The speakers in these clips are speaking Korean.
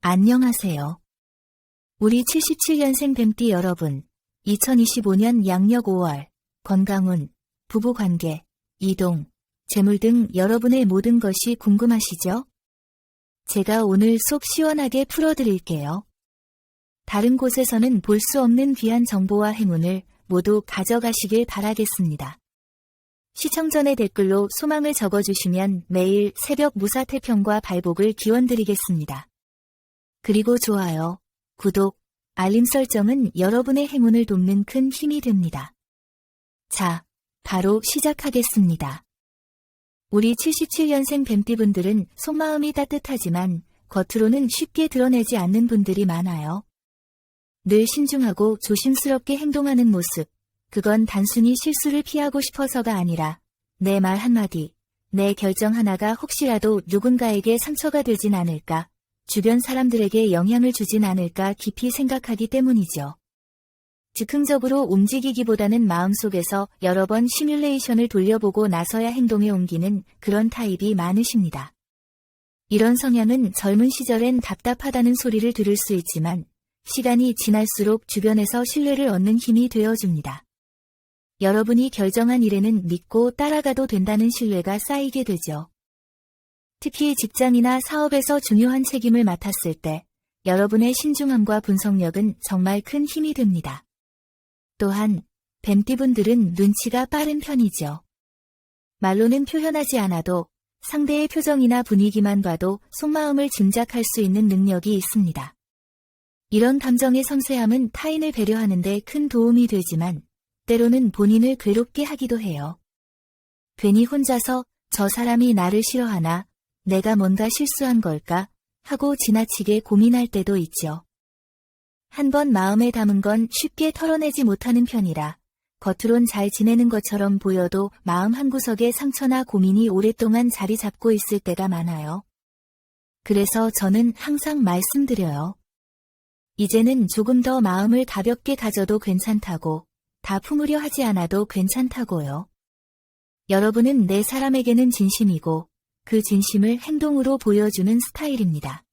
안녕하세요. 우리 77년생 뱀띠 여러분, 2025년 양력 5월, 건강운, 부부관계, 이동, 재물 등 여러분의 모든 것이 궁금하시죠? 제가 오늘 속 시원하게 풀어드릴게요. 다른 곳에서는 볼 수 없는 귀한 정보와 행운을 모두 가져가시길 바라겠습니다. 시청 전에 댓글로 소망을 적어주시면 매일 새벽 무사태평과 발복을 기원드리겠습니다. 그리고 좋아요, 구독, 알림 설정은 여러분의 행운을 돕는 큰 힘이 됩니다. 자, 바로 시작하겠습니다. 우리 77년생 뱀띠분들은 속마음이 따뜻하지만 겉으로는 쉽게 드러내지 않는 분들이 많아요. 늘 신중하고 조심스럽게 행동하는 모습, 그건 단순히 실수를 피하고 싶어서가 아니라 내 말 한마디, 내 결정 하나가 혹시라도 누군가에게 상처가 되진 않을까, 주변 사람들에게 영향을 주진 않을까 깊이 생각하기 때문이죠. 즉흥적으로 움직이기보다는 마음속에서 여러 번 시뮬레이션을 돌려보고 나서야 행동에 옮기는 그런 타입이 많으십니다. 이런 성향은 젊은 시절엔 답답하다는 소리를 들을 수 있지만 시간이 지날수록 주변에서 신뢰를 얻는 힘이 되어줍니다. 여러분이 결정한 일에는 믿고 따라가도 된다는 신뢰가 쌓이게 되죠. 특히 직장이나 사업에서 중요한 책임을 맡았을 때 여러분의 신중함과 분석력은 정말 큰 힘이 됩니다. 또한 뱀띠분들은 눈치가 빠른 편이죠. 말로는 표현하지 않아도 상대의 표정이나 분위기만 봐도 속마음을 짐작할 수 있는 능력이 있습니다. 이런 감정의 섬세함은 타인을 배려하는 데 큰 도움이 되지만 때로는 본인을 괴롭게 하기도 해요. 괜히 혼자서 저 사람이 나를 싫어하나? 내가 뭔가 실수한 걸까? 하고 지나치게 고민할 때도 있죠. 한번 마음에 담은 건 쉽게 털어내지 못하는 편이라 겉으론 잘 지내는 것처럼 보여도 마음 한구석에 상처나 고민이 오랫동안 자리 잡고 있을 때가 많아요. 그래서 저는 항상 말씀드려요. 이제는 조금 더 마음을 가볍게 가져도 괜찮다고, 다 품으려 하지 않아도 괜찮다고요. 여러분은 내 사람에게는 진심이고 그 진심을 행동으로 보여주는 스타일입니다.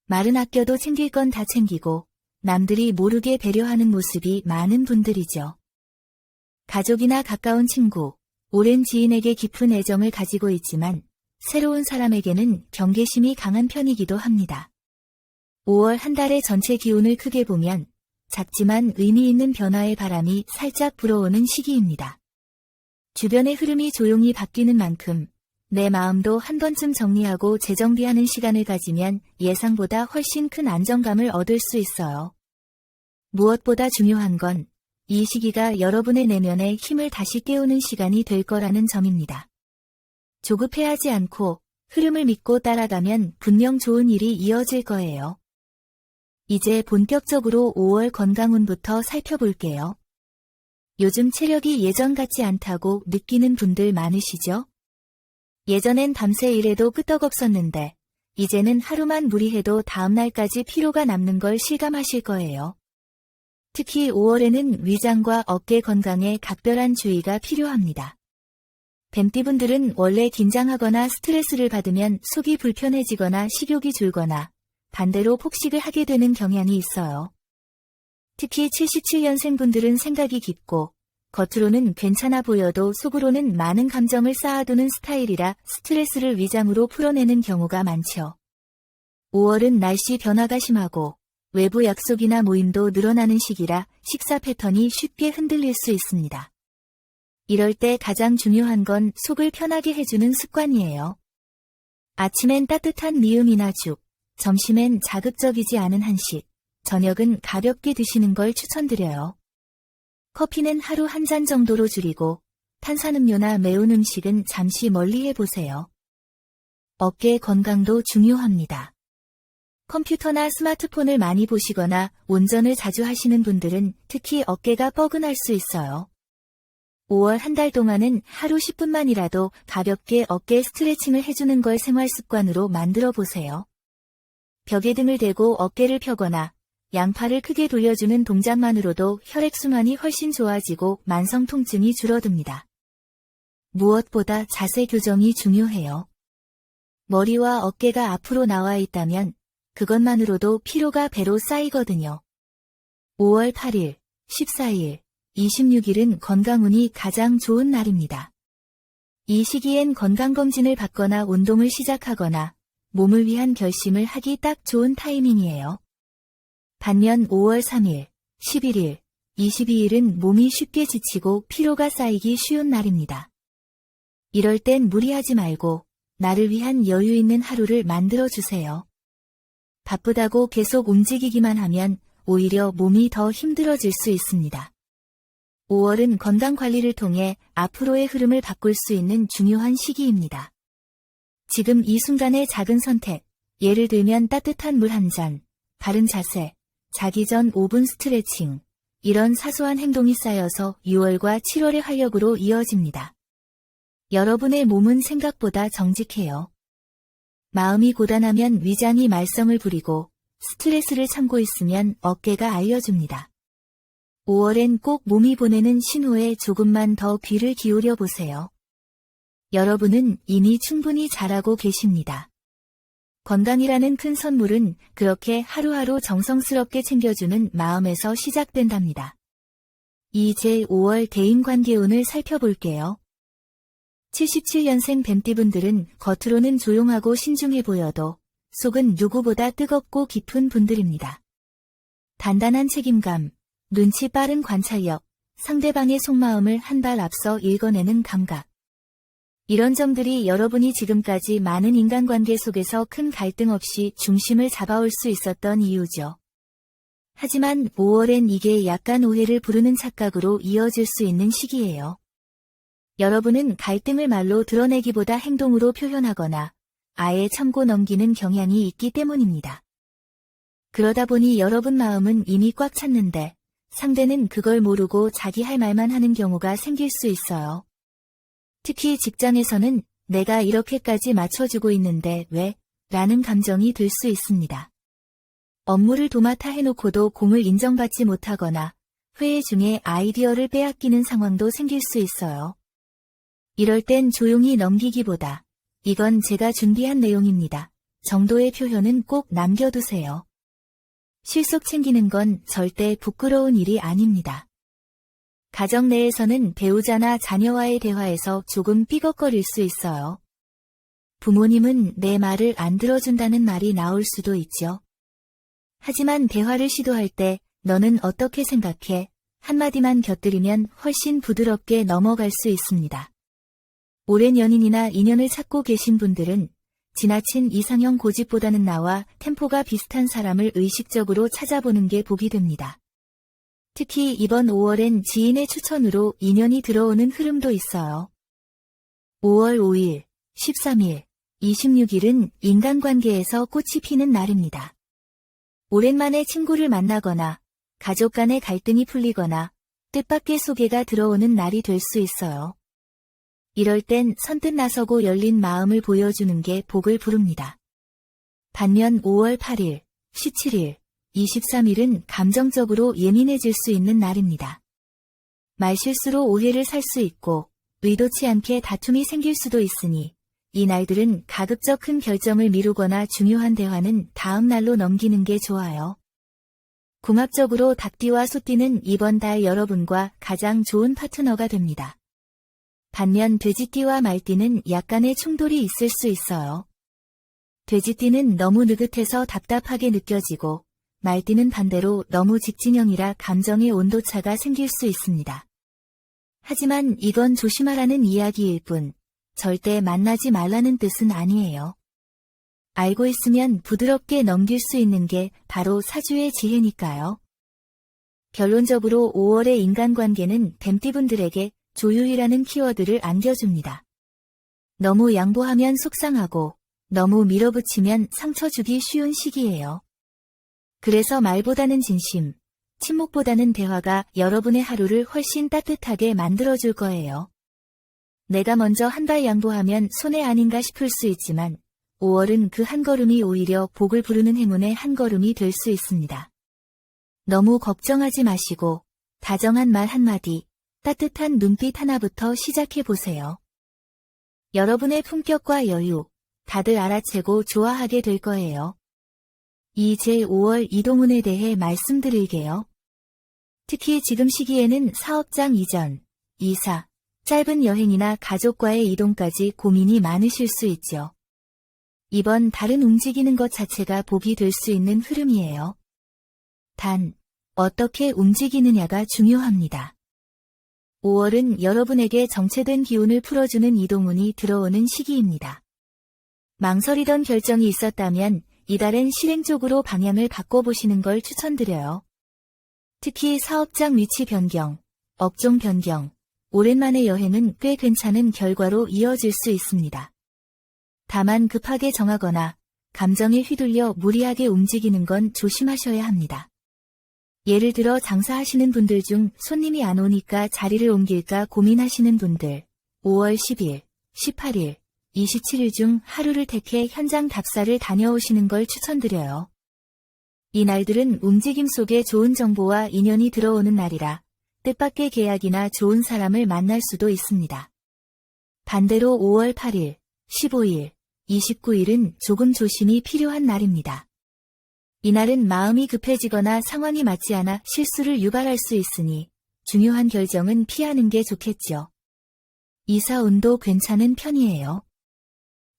말은 아껴도 챙길 건 다 챙기고 남들이 모르게 배려하는 모습이 많은 분들이죠. 가족이나 가까운 친구, 오랜 지인에게 깊은 애정을 가지고 있지만 새로운 사람에게는 경계심이 강한 편이기도 합니다. 5월 한 달의 전체 기운을 크게 보면 작지만 의미 있는 변화의 바람이 살짝 불어오는 시기입니다. 주변의 흐름이 조용히 바뀌는 만큼 내 마음도 한 번쯤 정리하고 재정비하는 시간을 가지면 예상보다 훨씬 큰 안정감을 얻을 수 있어요. 무엇보다 중요한 건 이 시기가 여러분의 내면에 힘을 다시 깨우는 시간이 될 거라는 점입니다. 조급해하지 않고 흐름을 믿고 따라가면 분명 좋은 일이 이어질 거예요. 이제 본격적으로 5월 건강운부터 살펴볼게요. 요즘 체력이 예전 같지 않다고 느끼는 분들 많으시죠? 예전엔 밤새 일해도 끄떡없었는데 이제는 하루만 무리해도 다음날까지 피로가 남는 걸 실감하실 거예요. 특히 5월에는 위장과 어깨 건강에 각별한 주의가 필요합니다. 뱀띠분들은 원래 긴장하거나 스트레스를 받으면 속이 불편해지거나 식욕이 줄거나 반대로 폭식을 하게 되는 경향이 있어요. 특히 77년생 분들은 생각이 깊고 겉으로는 괜찮아 보여도 속으로는 많은 감정을 쌓아두는 스타일이라 스트레스를 위장으로 풀어내는 경우가 많죠. 5월은 날씨 변화가 심하고 외부 약속이나 모임도 늘어나는 시기라 식사 패턴이 쉽게 흔들릴 수 있습니다. 이럴 때 가장 중요한 건 속을 편하게 해주는 습관이에요. 아침엔 따뜻한 미음이나 죽, 점심엔 자극적이지 않은 한식, 저녁은 가볍게 드시는 걸 추천드려요. 커피는 하루 한 잔 정도로 줄이고 탄산음료나 매운 음식은 잠시 멀리 해보세요. 어깨 건강도 중요합니다. 컴퓨터나 스마트폰을 많이 보시거나 운전을 자주 하시는 분들은 특히 어깨가 뻐근할 수 있어요. 5월 한 달 동안은 하루 10분만이라도 가볍게 어깨 스트레칭을 해주는 걸 생활 습관으로 만들어 보세요. 벽에 등을 대고 어깨를 펴거나 양팔을 크게 돌려주는 동작만으로도 혈액순환이 훨씬 좋아지고 만성 통증이 줄어듭니다. 무엇보다 자세 교정이 중요해요. 머리와 어깨가 앞으로 나와 있다면 그것만으로도 피로가 배로 쌓이거든요. 5월 8일, 14일, 26일은 건강운이 가장 좋은 날입니다. 이 시기엔 건강검진을 받거나 운동을 시작하거나 몸을 위한 결심을 하기 딱 좋은 타이밍이에요. 반면 5월 3일, 11일, 22일은 몸이 쉽게 지치고 피로가 쌓이기 쉬운 날입니다. 이럴 땐 무리하지 말고 나를 위한 여유 있는 하루를 만들어 주세요. 바쁘다고 계속 움직이기만 하면 오히려 몸이 더 힘들어질 수 있습니다. 5월은 건강관리를 통해 앞으로의 흐름을 바꿀 수 있는 중요한 시기입니다. 지금 이 순간의 작은 선택, 예를 들면 따뜻한 물 한 잔, 바른 자세, 자기 전 5분 스트레칭, 이런 사소한 행동이 쌓여서 6월과 7월의 활력으로 이어집니다. 여러분의 몸은 생각보다 정직해요. 마음이 고단하면 위장이 말썽을 부리고 스트레스를 참고 있으면 어깨가 알려줍니다. 5월엔 꼭 몸이 보내는 신호에 조금만 더 귀를 기울여 보세요. 여러분은 이미 충분히 잘하고 계십니다. 건강이라는 큰 선물은 그렇게 하루하루 정성스럽게 챙겨주는 마음에서 시작된답니다. 이제 5월 대인관계운을 살펴볼게요. 77년생 뱀띠분들은 겉으로는 조용하고 신중해 보여도 속은 누구보다 뜨겁고 깊은 분들입니다. 단단한 책임감, 눈치 빠른 관찰력, 상대방의 속마음을 한 발 앞서 읽어내는 감각. 이런 점들이 여러분이 지금까지 많은 인간관계 속에서 큰 갈등 없이 중심을 잡아올 수 있었던 이유죠. 하지만 5월엔 이게 약간 오해를 부르는 착각으로 이어질 수 있는 시기예요. 여러분은 갈등을 말로 드러내기보다 행동으로 표현하거나 아예 참고 넘기는 경향이 있기 때문입니다. 그러다 보니 여러분 마음은 이미 꽉 찼는데 상대는 그걸 모르고 자기 할 말만 하는 경우가 생길 수 있어요. 특히 직장에서는 내가 이렇게까지 맞춰주고 있는데 왜? 라는 감정이 들 수 있습니다. 업무를 도맡아 해놓고도 공을 인정받지 못하거나 회의 중에 아이디어를 빼앗기는 상황도 생길 수 있어요. 이럴 땐 조용히 넘기기보다 이건 제가 준비한 내용입니다. 정도의 표현은 꼭 남겨두세요. 실속 챙기는 건 절대 부끄러운 일이 아닙니다. 가정 내에서는 배우자나 자녀와의 대화에서 조금 삐걱거릴 수 있어요. 부모님은 내 말을 안 들어준다는 말이 나올 수도 있죠. 하지만 대화를 시도할 때 너는 어떻게 생각해? 한마디만 곁들이면 훨씬 부드럽게 넘어갈 수 있습니다. 오랜 연인이나 인연을 찾고 계신 분들은 지나친 이상형 고집보다는 나와 템포가 비슷한 사람을 의식적으로 찾아보는 게 복이 됩니다. 특히 이번 5월엔 지인의 추천으로 인연이 들어오는 흐름도 있어요. 5월 5일, 13일, 26일은 인간관계에서 꽃이 피는 날입니다. 오랜만에 친구를 만나거나 가족 간의 갈등이 풀리거나 뜻밖의 소개가 들어오는 날이 될 수 있어요. 이럴 땐 선뜻 나서고 열린 마음을 보여주는 게 복을 부릅니다. 반면 5월 8일, 17일, 23일은 감정적으로 예민해질 수 있는 날입니다. 말실수로 오해를 살 수 있고 의도치 않게 다툼이 생길 수도 있으니 이 날들은 가급적 큰 결정을 미루거나 중요한 대화는 다음 날로 넘기는 게 좋아요. 궁합적으로 닭띠와 소띠는 이번 달 여러분과 가장 좋은 파트너가 됩니다. 반면 돼지띠와 말띠는 약간의 충돌이 있을 수 있어요. 돼지띠는 너무 느긋해서 답답하게 느껴지고 말띠는 반대로 너무 직진형이라 감정의 온도차가 생길 수 있습니다. 하지만 이건 조심하라는 이야기일 뿐 절대 만나지 말라는 뜻은 아니에요. 알고 있으면 부드럽게 넘길 수 있는 게 바로 사주의 지혜니까요. 결론적으로 5월의 인간관계는 뱀띠분들에게 조율이라는 키워드를 안겨줍니다. 너무 양보하면 속상하고 너무 밀어붙이면 상처 주기 쉬운 시기예요. 그래서 말보다는 진심, 침묵보다는 대화가 여러분의 하루를 훨씬 따뜻하게 만들어줄 거예요. 내가 먼저 한 발 양보하면 손해 아닌가 싶을 수 있지만 5월은 그 한 걸음이 오히려 복을 부르는 행운의 한 걸음이 될 수 있습니다. 너무 걱정하지 마시고 다정한 말 한마디, 따뜻한 눈빛 하나부터 시작해보세요. 여러분의 품격과 여유, 다들 알아채고 좋아하게 될 거예요. 이 제5월 이동운에 대해 말씀드릴게요. 특히 지금 시기에는 사업장 이전, 이사, 짧은 여행이나 가족과의 이동까지 고민이 많으실 수 있죠. 이번 달은 움직이는 것 자체가 복이 될 수 있는 흐름이에요. 단, 어떻게 움직이느냐가 중요합니다. 5월은 여러분에게 정체된 기운을 풀어주는 이동운이 들어오는 시기입니다. 망설이던 결정이 있었다면 이달엔 실행 쪽으로 방향을 바꿔보시는 걸 추천드려요. 특히 사업장 위치 변경, 업종 변경, 오랜만의 여행은 꽤 괜찮은 결과로 이어질 수 있습니다. 다만 급하게 정하거나 감정에 휘둘려 무리하게 움직이는 건 조심하셔야 합니다. 예를 들어 장사하시는 분들 중 손님이 안 오니까 자리를 옮길까 고민하시는 분들, 5월 10일, 18일, 27일 중 하루를 택해 현장 답사를 다녀오시는 걸 추천드려요. 이 날들은 움직임 속에 좋은 정보와 인연이 들어오는 날이라 뜻밖의 계약이나 좋은 사람을 만날 수도 있습니다. 반대로 5월 8일, 15일, 29일은 조금 조심이 필요한 날입니다. 이날은 마음이 급해지거나 상황이 맞지 않아 실수를 유발할 수 있으니 중요한 결정은 피하는 게 좋겠죠. 이사 운도 괜찮은 편이에요.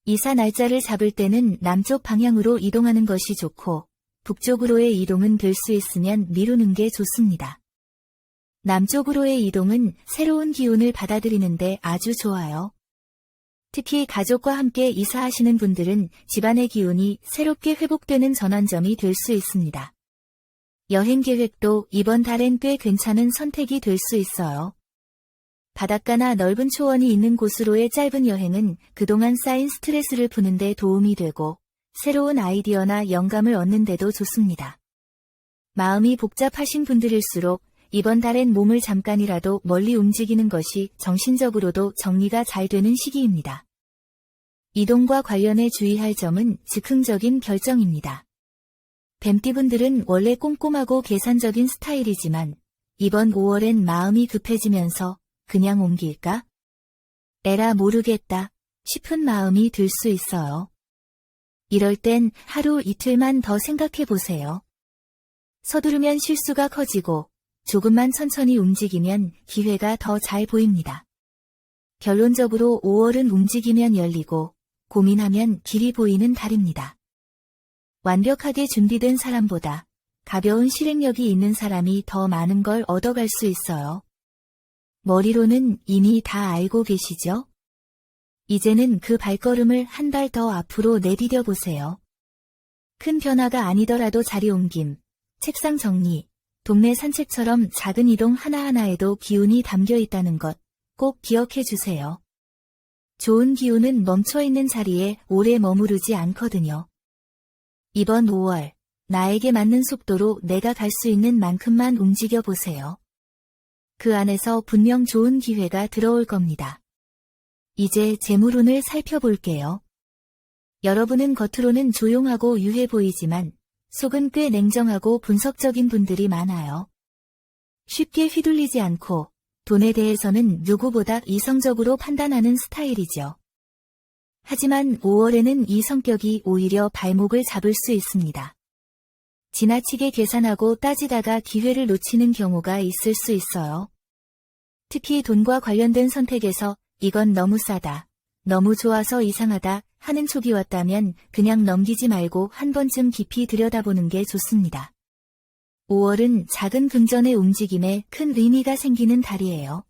이사 날짜를 잡을 때는 남쪽 방향으로 이동하는 것이 좋고 북쪽으로의 이동은 될 수 있으면 미루는 게 좋습니다. 남쪽으로의 이동은 새로운 기운을 받아들이는데 아주 좋아요. 특히 가족과 함께 이사하시는 분들은 집안의 기운이 새롭게 회복되는 전환점이 될 수 있습니다. 여행 계획도 이번 달엔 꽤 괜찮은 선택이 될 수 있어요. 바닷가나 넓은 초원이 있는 곳으로의 짧은 여행은 그동안 쌓인 스트레스를 푸는 데 도움이 되고 새로운 아이디어나 영감을 얻는 데도 좋습니다. 마음이 복잡하신 분들일수록 이번 달엔 몸을 잠깐이라도 멀리 움직이는 것이 정신적으로도 정리가 잘 되는 시기입니다. 이동과 관련해 주의할 점은 즉흥적인 결정입니다. 뱀띠분들은 원래 꼼꼼하고 계산적인 스타일이지만 이번 5월엔 마음이 급해지면서 그냥 옮길까? 에라 모르겠다 싶은 마음이 들 수 있어요. 이럴 땐 하루 이틀만 더 생각해 보세요. 서두르면 실수가 커지고 조금만 천천히 움직이면 기회가 더 잘 보입니다. 결론적으로 5월은 움직이면 열리고 고민하면 길이 보이는 달입니다. 완벽하게 준비된 사람보다 가벼운 실행력이 있는 사람이 더 많은 걸 얻어갈 수 있어요. 머리로는 이미 다 알고 계시죠? 이제는 그 발걸음을 한 발 더 앞으로 내디뎌 보세요. 큰 변화가 아니더라도 자리 옮김, 책상 정리, 동네 산책처럼 작은 이동 하나하나에도 기운이 담겨 있다는 것 꼭 기억해 주세요. 좋은 기운은 멈춰있는 자리에 오래 머무르지 않거든요. 이번 5월, 나에게 맞는 속도로 내가 갈 수 있는 만큼만 움직여 보세요. 그 안에서 분명 좋은 기회가 들어올 겁니다. 이제 재물운을 살펴볼게요. 여러분은 겉으로는 조용하고 유해 보이지만 속은 꽤 냉정하고 분석적인 분들이 많아요. 쉽게 휘둘리지 않고 돈에 대해서는 누구보다 이성적으로 판단하는 스타일이죠. 하지만 5월에는 이 성격이 오히려 발목을 잡을 수 있습니다. 지나치게 계산하고 따지다가 기회를 놓치는 경우가 있을 수 있어요. 특히 돈과 관련된 선택에서 이건 너무 싸다, 너무 좋아서 이상하다 하는 촉이 왔다면 그냥 넘기지 말고 한 번쯤 깊이 들여다보는 게 좋습니다. 5월은 작은 금전의 움직임에 큰 의미가 생기는 달이에요.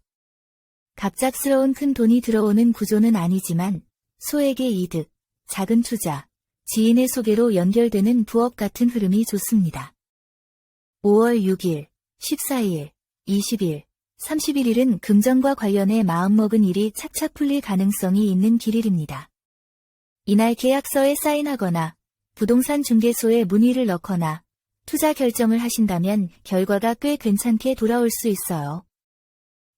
갑작스러운 큰 돈이 들어오는 구조는 아니지만 소액의 이득, 작은 투자, 지인의 소개로 연결되는 부업 같은 흐름이 좋습니다. 5월 6일, 14일, 20일, 31일은 금전과 관련해 마음먹은 일이 착착 풀릴 가능성이 있는 길일입니다. 이날 계약서에 사인하거나 부동산 중개소에 문의를 넣거나 투자 결정을 하신다면 결과가 꽤 괜찮게 돌아올 수 있어요.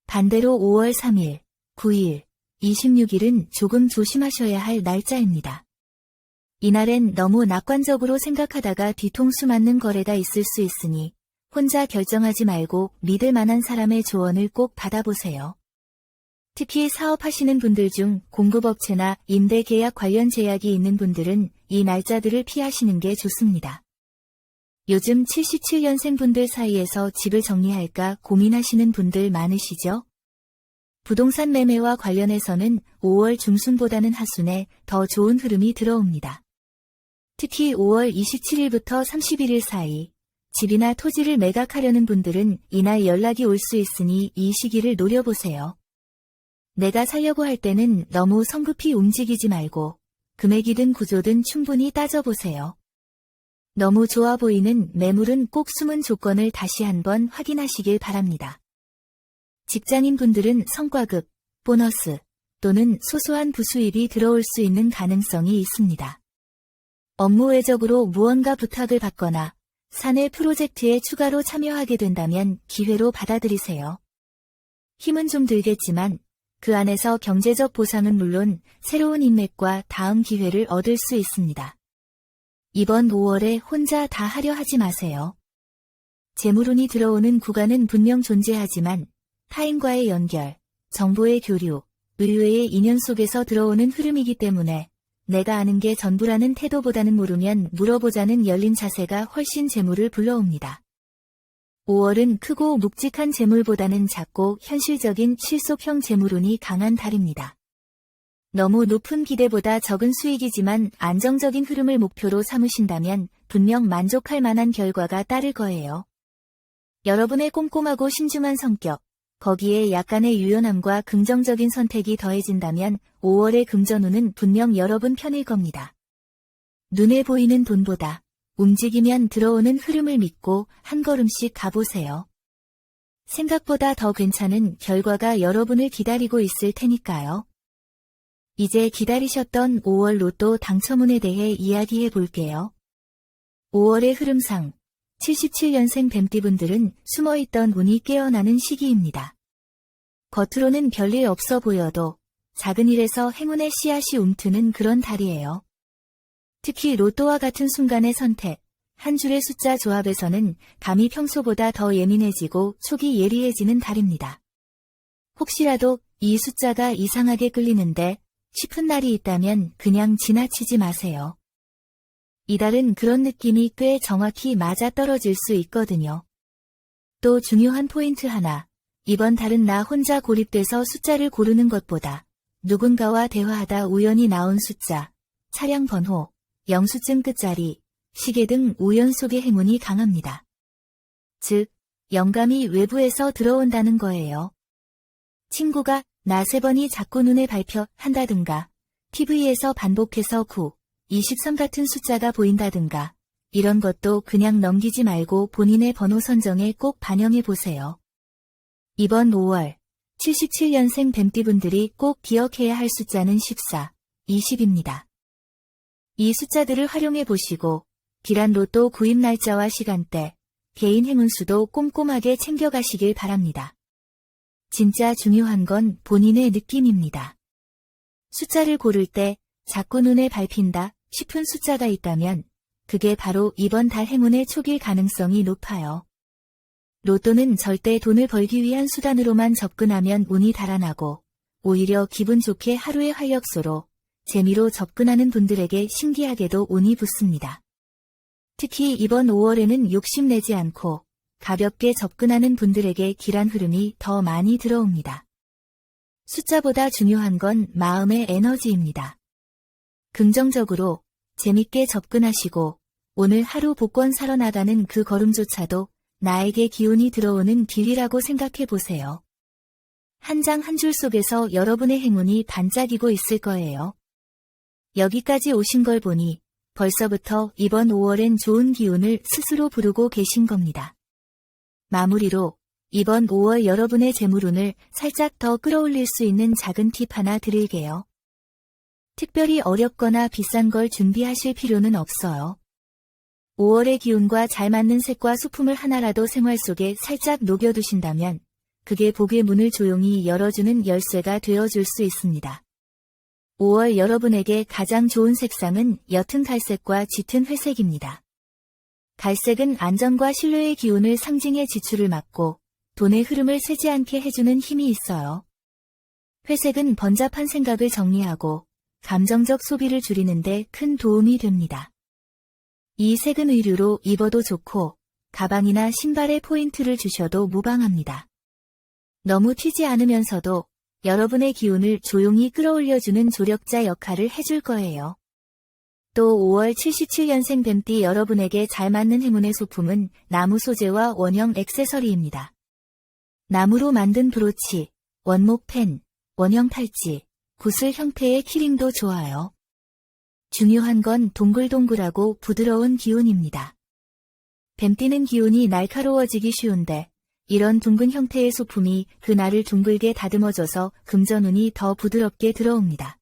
반대로 5월 3일, 9일, 26일은 조금 조심하셔야 할 날짜입니다. 이날엔 너무 낙관적으로 생각하다가 뒤통수 맞는 거래가 있을 수 있으니 혼자 결정하지 말고 믿을 만한 사람의 조언을 꼭 받아보세요. 특히 사업하시는 분들 중 공급업체나 임대계약 관련 제약이 있는 분들은 이 날짜들을 피하시는 게 좋습니다. 요즘 77년생 분들 사이에서 집을 정리할까 고민하시는 분들 많으시죠? 부동산 매매와 관련해서는 5월 중순보다는 하순에 더 좋은 흐름이 들어옵니다. 특히 5월 27일부터 31일 사이 집이나 토지를 매각하려는 분들은 이날 연락이 올 수 있으니 이 시기를 노려보세요. 내가 살려고 할 때는 너무 성급히 움직이지 말고 금액이든 구조든 충분히 따져보세요. 너무 좋아 보이는 매물은 꼭 숨은 조건을 다시 한번 확인하시길 바랍니다. 직장인 분들은 성과급, 보너스 또는 소소한 부수입이 들어올 수 있는 가능성이 있습니다. 업무 외적으로 무언가 부탁을 받거나 사내 프로젝트에 추가로 참여하게 된다면 기회로 받아들이세요. 힘은 좀 들겠지만 그 안에서 경제적 보상은 물론 새로운 인맥과 다음 기회를 얻을 수 있습니다. 이번 5월에 혼자 다 하려 하지 마세요. 재물운이 들어오는 구간은 분명 존재하지만 타인과의 연결, 정보의 교류, 의외의 인연 속에서 들어오는 흐름이기 때문에 내가 아는 게 전부라는 태도보다는 모르면 물어보자는 열린 자세가 훨씬 재물을 불러옵니다. 5월은 크고 묵직한 재물보다는 작고 현실적인 실속형 재물운이 강한 달입니다. 너무 높은 기대보다 적은 수익이지만 안정적인 흐름을 목표로 삼으신다면 분명 만족할 만한 결과가 따를 거예요. 여러분의 꼼꼼하고 신중한 성격, 거기에 약간의 유연함과 긍정적인 선택이 더해진다면 5월의 금전운은 분명 여러분 편일 겁니다. 눈에 보이는 돈보다 움직이면 들어오는 흐름을 믿고 한 걸음씩 가보세요. 생각보다 더 괜찮은 결과가 여러분을 기다리고 있을 테니까요. 이제 기다리셨던 5월 로또 당첨운에 대해 이야기해 볼게요. 5월의 흐름상 77년생 뱀띠분들은 숨어있던 운이 깨어나는 시기입니다. 겉으로는 별일 없어 보여도 작은 일에서 행운의 씨앗이 움트는 그런 달이에요. 특히 로또와 같은 순간의 선택, 한 줄의 숫자 조합에서는 감이 평소보다 더 예민해지고 촉이 예리해지는 달입니다. 혹시라도 이 숫자가 이상하게 끌리는데 싶은 날이 있다면 그냥 지나치지 마세요. 이달은 그런 느낌이 꽤 정확히 맞아떨어질 수 있거든요. 또 중요한 포인트 하나, 이번 달은 나 혼자 고립돼서 숫자를 고르는 것보다 누군가와 대화하다 우연히 나온 숫자, 차량 번호, 영수증 끝자리, 시계 등 우연 속의 행운이 강합니다. 즉, 영감이 외부에서 들어온다는 거예요. 친구가 나 3번이 자꾸 눈에 발표한다든가, TV에서 반복해서 9, 23 같은 숫자가 보인다든가, 이런 것도 그냥 넘기지 말고 본인의 번호 선정에 꼭 반영해 보세요. 이번 5월, 77년생 뱀띠분들이 꼭 기억해야 할 숫자는 14, 20입니다. 이 숫자들을 활용해 보시고, 기란 로또 구입 날짜와 시간대, 개인 행운수도 꼼꼼하게 챙겨가시길 바랍니다. 진짜 중요한 건 본인의 느낌입니다. 숫자를 고를 때 자꾸 눈에 밟힌다 싶은 숫자가 있다면 그게 바로 이번 달 행운의 촉일 가능성이 높아요. 로또는 절대 돈을 벌기 위한 수단으로만 접근하면 운이 달아나고 오히려 기분 좋게 하루의 활력소로 재미로 접근하는 분들에게 신기하게도 운이 붙습니다. 특히 이번 5월에는 욕심내지 않고 가볍게 접근하는 분들에게 길한 흐름이 더 많이 들어옵니다. 숫자보다 중요한 건 마음의 에너지입니다. 긍정적으로 재밌게 접근하시고 오늘 하루 복권 사러 나가는 그 걸음조차도 나에게 기운이 들어오는 길이라고 생각해 보세요. 한 장 한 줄 속에서 여러분의 행운이 반짝이고 있을 거예요. 여기까지 오신 걸 보니 벌써부터 이번 5월엔 좋은 기운을 스스로 부르고 계신 겁니다. 마무리로 이번 5월 여러분의 재물운을 살짝 더 끌어올릴 수 있는 작은 팁 하나 드릴게요. 특별히 어렵거나 비싼 걸 준비하실 필요는 없어요. 5월의 기운과 잘 맞는 색과 소품을 하나라도 생활 속에 살짝 녹여두신다면 그게 복의 문을 조용히 열어주는 열쇠가 되어줄 수 있습니다. 5월 여러분에게 가장 좋은 색상은 옅은 갈색과 짙은 회색입니다. 갈색은 안정과 신뢰의 기운을 상징해 지출을 막고 돈의 흐름을 새지 않게 해주는 힘이 있어요. 회색은 번잡한 생각을 정리하고 감정적 소비를 줄이는 데 큰 도움이 됩니다. 이 색은 의류로 입어도 좋고 가방이나 신발에 포인트를 주셔도 무방합니다. 너무 튀지 않으면서도 여러분의 기운을 조용히 끌어올려주는 조력자 역할을 해줄 거예요. 또 5월 77년생 뱀띠 여러분에게 잘 맞는 행운의 소품은 나무 소재와 원형 액세서리입니다. 나무로 만든 브로치, 원목 펜, 원형 팔찌, 구슬 형태의 키링도 좋아요. 중요한 건 동글동글하고 부드러운 기운입니다. 뱀띠는 기운이 날카로워지기 쉬운데 이런 둥근 형태의 소품이 그날을 둥글게 다듬어줘서 금전운이 더 부드럽게 들어옵니다.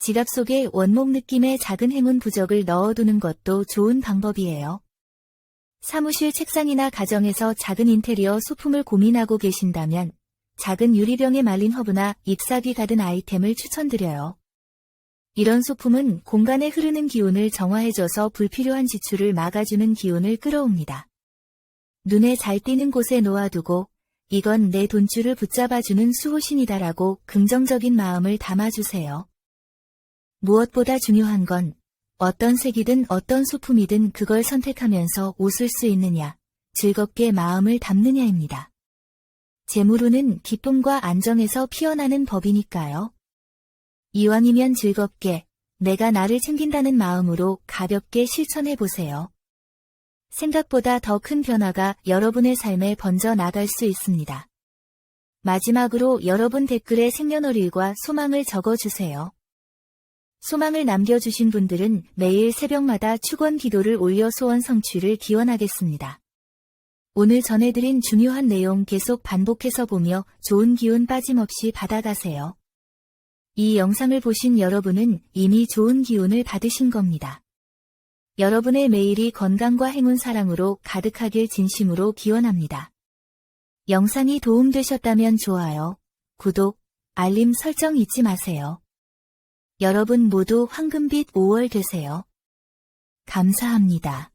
지갑 속에 원목 느낌의 작은 행운 부적을 넣어두는 것도 좋은 방법이에요. 사무실 책상이나 가정에서 작은 인테리어 소품을 고민하고 계신다면 작은 유리병에 말린 허브나 잎사귀 가든 아이템을 추천드려요. 이런 소품은 공간에 흐르는 기운을 정화해줘서 불필요한 지출을 막아주는 기운을 끌어옵니다. 눈에 잘 띄는 곳에 놓아두고 이건 내 돈줄을 붙잡아주는 수호신이다라고 긍정적인 마음을 담아주세요. 무엇보다 중요한 건 어떤 색이든 어떤 소품이든 그걸 선택하면서 웃을 수 있느냐, 즐겁게 마음을 담느냐입니다. 재물운은 기쁨과 안정에서 피어나는 법이니까요. 이왕이면 즐겁게 내가 나를 챙긴다는 마음으로 가볍게 실천해보세요. 생각보다 더 큰 변화가 여러분의 삶에 번져 나갈 수 있습니다. 마지막으로 여러분 댓글에 생년월일과 소망을 적어주세요. 소망을 남겨주신 분들은 매일 새벽마다 축원 기도를 올려 소원 성취를 기원하겠습니다. 오늘 전해드린 중요한 내용 계속 반복해서 보며 좋은 기운 빠짐없이 받아가세요. 이 영상을 보신 여러분은 이미 좋은 기운을 받으신 겁니다. 여러분의 매일이 건강과 행운 사랑으로 가득하길 진심으로 기원합니다. 영상이 도움되셨다면 좋아요, 구독, 알림 설정 잊지 마세요. 여러분 모두 황금빛 5월 되세요. 감사합니다.